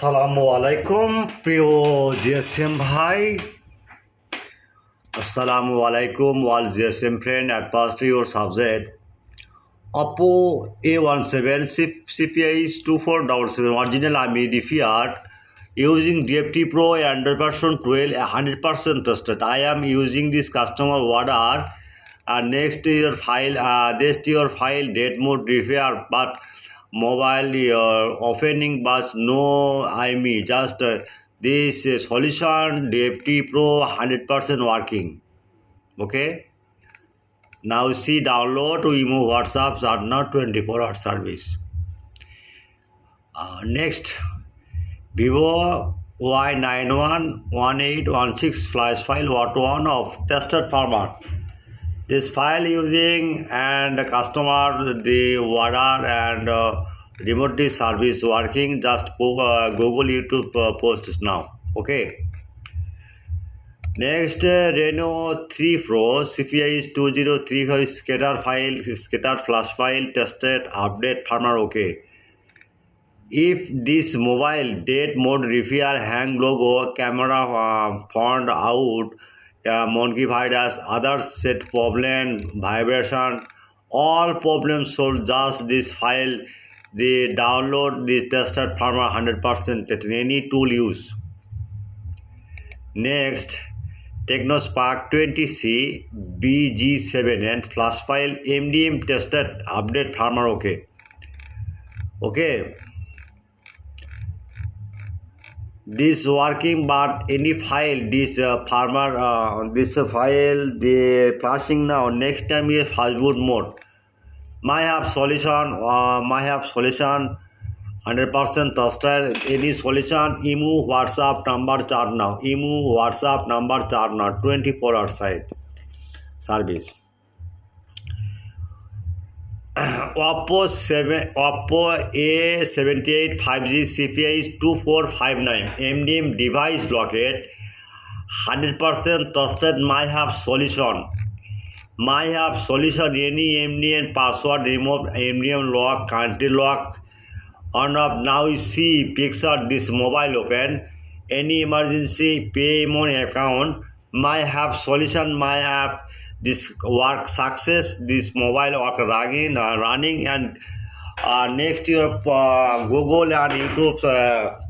আসসালামু আলাইকুম প্রিয় জিএসএম ভাই, আসসালামু আলাইকুম all GSM friend. At past your subject Oppo A17 CPH2035 original AMD Fiat using DFT Pro Android version 12 100% tested. I am using this customer order next your file date mode repair but mobile opening but no IME just this solution DFT Pro 100% working. Okay, now see download remove WhatsApps are not 24-hour service. Next, Vivo Y911816 flash file what1 of tested format. This file using and customer the order and remotely service working. Just Google YouTube posts now. Okay. Next, Reno 3 Pro Cph2035 scatter flash file tested update firmware. Okay. If this mobile date mode repair hang logo camera found out monkey virus other set problem vibration all problems solved just this file the download the tested firmware 100% at any tool use. Next, Technospark 20C BG7 and flash file MDM tested update firmware. Okay. This working but any file this this file the flashing now next time is fastboot mode my have solution 100% trusted any solution emu WhatsApp number chart now 24-hour site service. Oppo A78 5G CPH2459 MDM device locket 100% trusted my have solution any MDM password remove MDM lock country lock on up. Now you see picture this mobile open any emergency pay money account my have solution my app this work success this mobile work running and next year Google and YouTube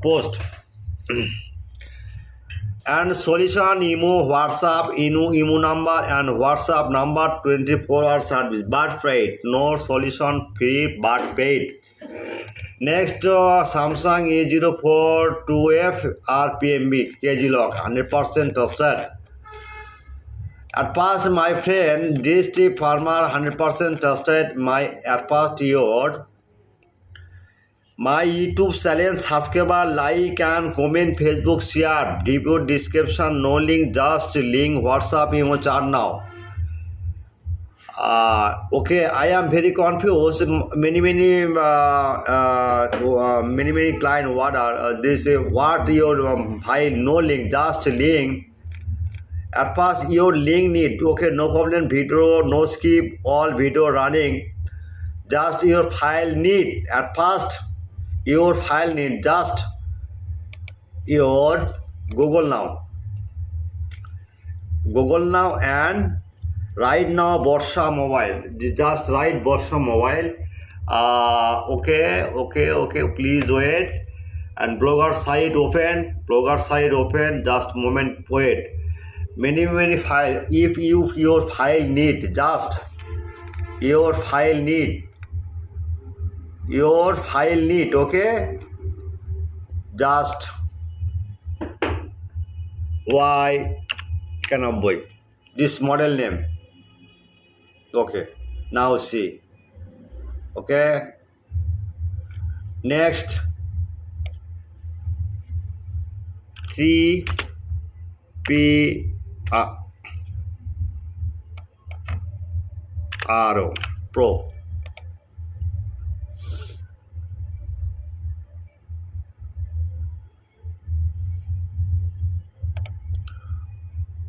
post and solution emu WhatsApp emu number and WhatsApp number 24-hour service but paid no solution free but paid. Next, Samsung A04 RPMB KG lock 100% trusted. At past my friend this tip farmer 100% trusted my at past your my YouTube channel subscriber like and comment Facebook share video description no link just link WhatsApp emo chat now. Okay, I am very confused. Many client order this what your file no link just link. At first your link need okay no problem video no skip all video running just your file need at first your file need just your Google now and right now Borsha mobile just write Borsha mobile okay please wait and blogger site open just moment wait many file if your file need just your file need okay just why cannot boy this model name okay now see okay next 3P Pro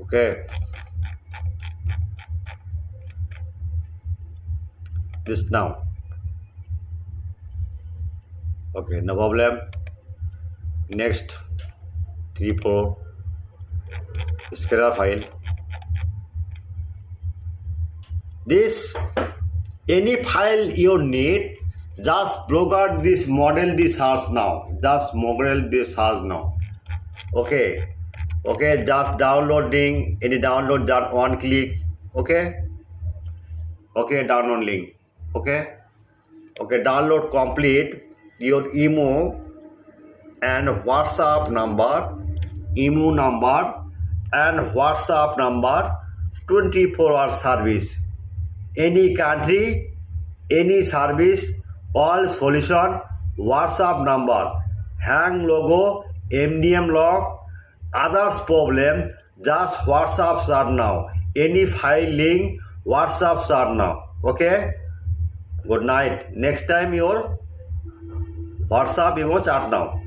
okay this now okay no problem next 3-4 scalar file. This any file you need, just block out this model this has now. Just model this has now. Okay, just downloading, any download that one click. Okay, download link. Okay, download complete. Your email and WhatsApp number, email number and WhatsApp number, 24-hour service. Any country, any service, all solution, WhatsApp number, hang logo, MDM log, others problem, just WhatsApp are now. Any file link, WhatsApp are now. Okay? Good night. Next time your WhatsApp you chat now.